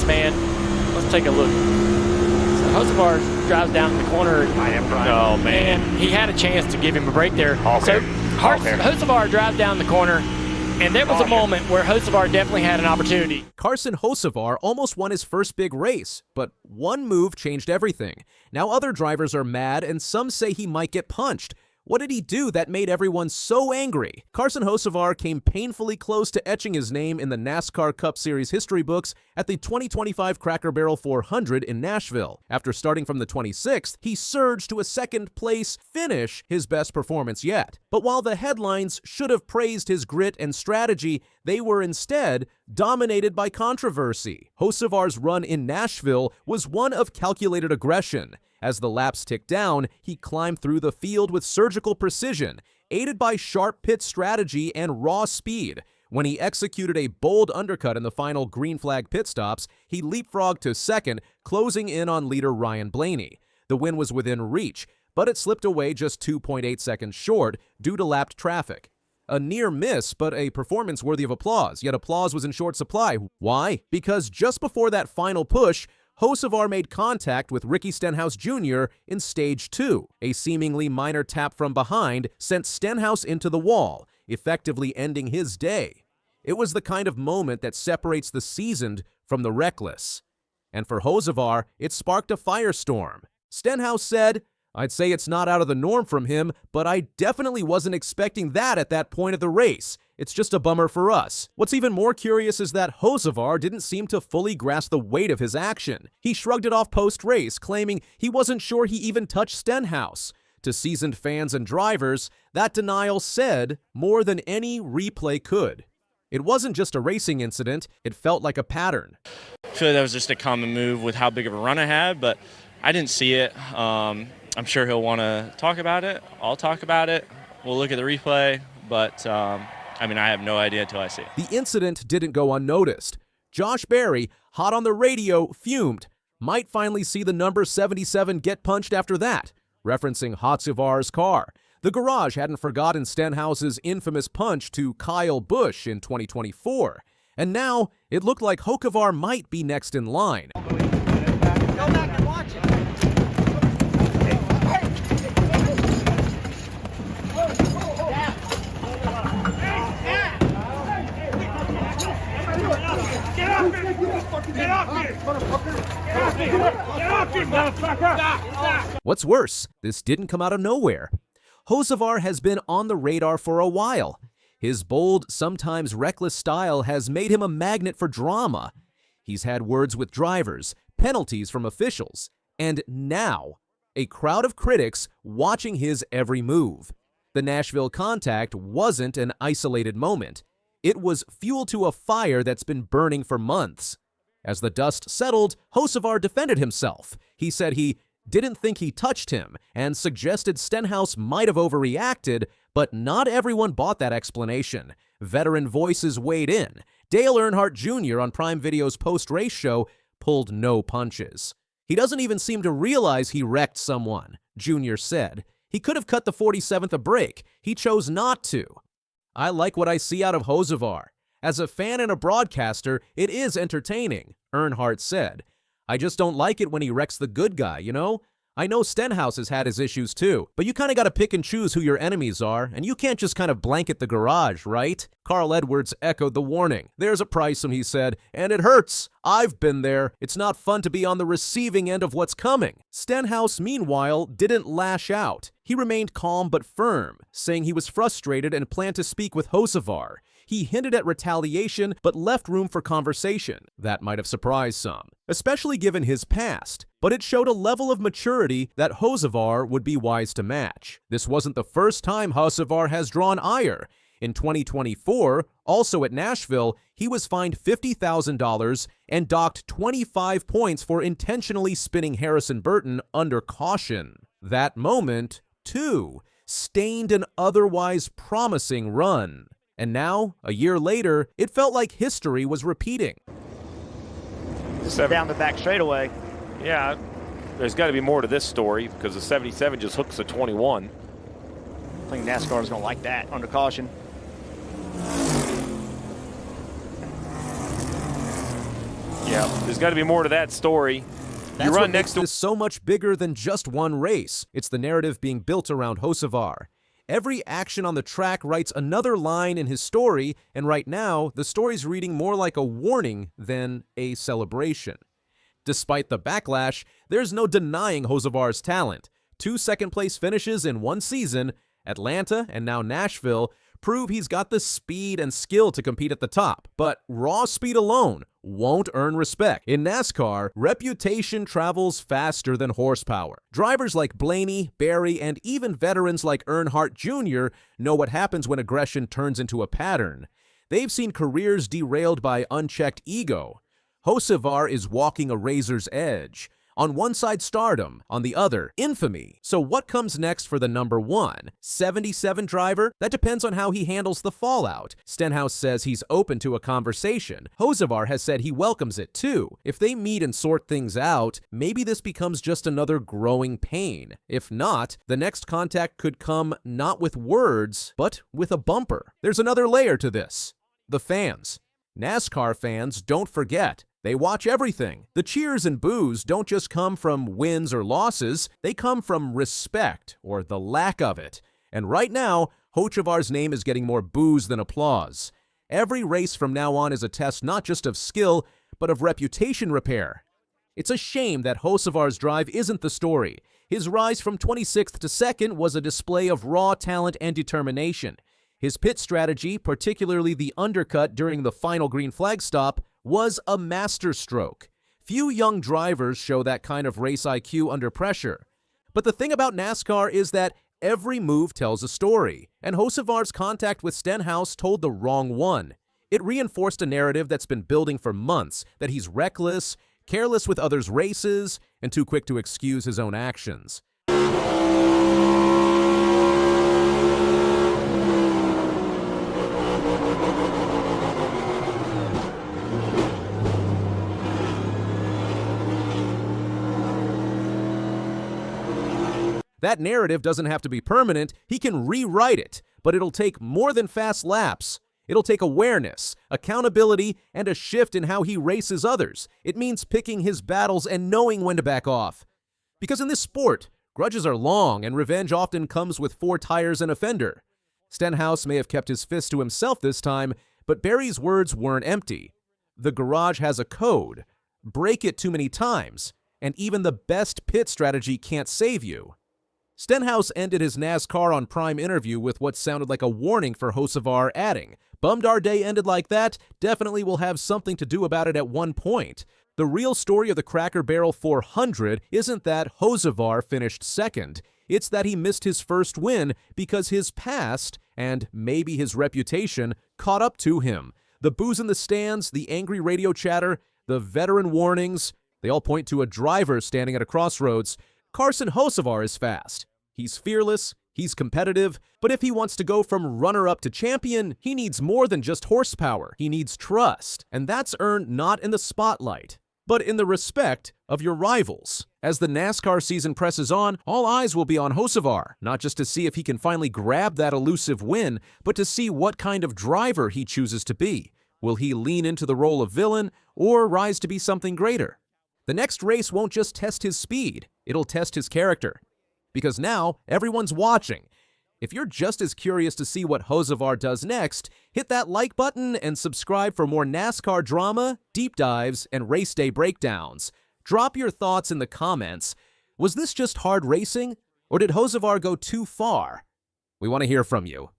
race, man. Let's take a look. So Hocevar drives down the corner. Oh, man. And he had a chance to give him a break there. Okay. So Hocevar drives down the corner, and there was a moment where Hocevar definitely had an opportunity. Carson Hocevar almost won his first big race, but one move changed everything. Now other drivers are mad, and some say he might get punched. What did he do that made everyone so angry? Carson Hocevar came painfully close to etching his name in the NASCAR Cup Series history books at the 2025 Cracker Barrel 400 in Nashville. After starting from the 26th, he surged to a second-place finish, his best performance yet. But while the headlines should have praised his grit and strategy, they were instead dominated by controversy. Hocevar's run in Nashville was one of calculated aggression. As the laps ticked down, he climbed through the field with surgical precision, aided by sharp pit strategy and raw speed. When he executed a bold undercut in the final green flag pit stops, he leapfrogged to second, closing in on leader Ryan Blaney. The win was within reach, but it slipped away just 2.8 seconds short due to lapped traffic. A near miss, but a performance worthy of applause, yet applause was in short supply. Why? Because just before that final push, Hocevar made contact with Ricky Stenhouse Jr. in Stage 2. A seemingly minor tap from behind sent Stenhouse into the wall, effectively ending his day. It was the kind of moment that separates the seasoned from the reckless. And for Hocevar, it sparked a firestorm. Stenhouse said, "I'd say it's not out of the norm from him, but I definitely wasn't expecting that at that point of the race. It's just a bummer for us." What's even more curious is that Hocevar didn't seem to fully grasp the weight of his action. He shrugged it off post-race, claiming he wasn't sure he even touched Stenhouse. To seasoned fans and drivers, that denial said more than any replay could. It wasn't just a racing incident, it felt like a pattern. I feel like that was just a common move with how big of a run I had, but I didn't see it. I'm sure he'll want to talk about it. I'll talk about it. We'll look at the replay, but I have no idea until I see it. The incident didn't go unnoticed. Josh Berry, hot on the radio, fumed. Might finally see the number 77 get punched after that, referencing Hocevar's car. The garage hadn't forgotten Stenhouse's infamous punch to Kyle Busch in 2024. And now, it looked like Hocevar might be next in line. Go back and watch it. What's worse, this didn't come out of nowhere. Hocevar has been on the radar for a while. His bold, sometimes reckless style has made him a magnet for drama. He's had words with drivers, penalties from officials, and now, a crowd of critics watching his every move. The Nashville contact wasn't an isolated moment. It was fuel to a fire that's been burning for months. As the dust settled, Hocevar defended himself. He said he didn't think he touched him and suggested Stenhouse might have overreacted, but not everyone bought that explanation. Veteran voices weighed in. Dale Earnhardt Jr. on Prime Video's post-race show pulled no punches. "He doesn't even seem to realize he wrecked someone," Jr. said. "He could have cut the 47th a break. He chose not to." I like what I see out of Hocevar. As a fan and a broadcaster, it is entertaining, Earnhardt said. "I just don't like it when he wrecks the good guy, you know? I know Stenhouse has had his issues too, but you kind of got to pick and choose who your enemies are, and you can't just kind of blanket the garage, right?" Carl Edwards echoed the warning. "There's a price," and he said, "and it hurts. I've been there. It's not fun to be on the receiving end of what's coming." Stenhouse, meanwhile, didn't lash out. He remained calm but firm, saying he was frustrated and planned to speak with Hocevar. He hinted at retaliation, but left room for conversation. That might have surprised some, especially given his past. But it showed a level of maturity that Hocevar would be wise to match. This wasn't the first time Hocevar has drawn ire. In 2024, also at Nashville, he was fined $50,000 and docked 25 points for intentionally spinning Harrison Burton under caution. That moment, too, stained an otherwise promising run. And now, a year later, it felt like history was repeating. Down the back straightaway. Yeah, there's got to be more to this story because the 77 just hooks the 21. I think NASCAR is going to like that under caution. Yeah, There's got to be more to that story. That's you run what next makes to this so much bigger than just one race. It's the narrative being built around Hocevar. Every action on the track writes another line in his story, and right now, the story's reading more like a warning than a celebration. Despite the backlash, there's no denying Hocevar's talent. 2 second-place finishes in one season, Atlanta and now Nashville, prove he's got the speed and skill to compete at the top. But raw speed alone won't earn respect. In NASCAR, reputation travels faster than horsepower. Drivers like Blaney, Berry, and even veterans like Earnhardt Jr. know what happens when aggression turns into a pattern. They've seen careers derailed by unchecked ego. Hocevar is walking a razor's edge. On one side, stardom. On the other, infamy. So what comes next for the number 1? 77 driver? That depends on how he handles the fallout. Stenhouse says he's open to a conversation. Hocevar has said he welcomes it too. If they meet and sort things out, maybe this becomes just another growing pain. If not, the next contact could come not with words, but with a bumper. There's another layer to this. The fans. NASCAR fans don't forget. They watch everything. The cheers and boos don't just come from wins or losses, they come from respect, or the lack of it. And right now, Hocevar's name is getting more boos than applause. Every race from now on is a test not just of skill, but of reputation repair. It's a shame that Hocevar's drive isn't the story. His rise from 26th to 2nd was a display of raw talent and determination. His pit strategy, particularly the undercut during the final green flag stop, was a masterstroke. Few young drivers show that kind of race IQ under pressure. But the thing about NASCAR is that every move tells a story, and Hocevar's contact with Stenhouse told the wrong one. It reinforced a narrative that's been building for months, that he's reckless, careless with others' races, and too quick to excuse his own actions. That narrative doesn't have to be permanent, he can rewrite it, but it'll take more than fast laps. It'll take awareness, accountability, and a shift in how he races others. It means picking his battles and knowing when to back off. Because in this sport, grudges are long and revenge often comes with 4 tires and a fender. Stenhouse may have kept his fist to himself this time, but Berry's words weren't empty. The garage has a code. Break it too many times, and even the best pit strategy can't save you. Stenhouse ended his NASCAR on Prime interview with what sounded like a warning for Hocevar, adding, "Bummed our day ended like that, definitely will have something to do about it at one point." The real story of the Cracker Barrel 400 isn't that Hocevar finished 2nd, it's that he missed his first win because his past, and maybe his reputation, caught up to him. The boos in the stands, the angry radio chatter, the veteran warnings, they all point to a driver standing at a crossroads. Carson Hocevar is fast. He's fearless, he's competitive, but if he wants to go from runner-up to champion, he needs more than just horsepower. He needs trust, and that's earned not in the spotlight, but in the respect of your rivals. As the NASCAR season presses on, all eyes will be on Hocevar, not just to see if he can finally grab that elusive win, but to see what kind of driver he chooses to be. Will he lean into the role of villain, or rise to be something greater? The next race won't just test his speed, it'll test his character. Because now, everyone's watching. If you're just as curious to see what Hocevar does next, hit that like button and subscribe for more NASCAR drama, deep dives, and race day breakdowns. Drop your thoughts in the comments. Was this just hard racing? Or did Hocevar go too far? We want to hear from you.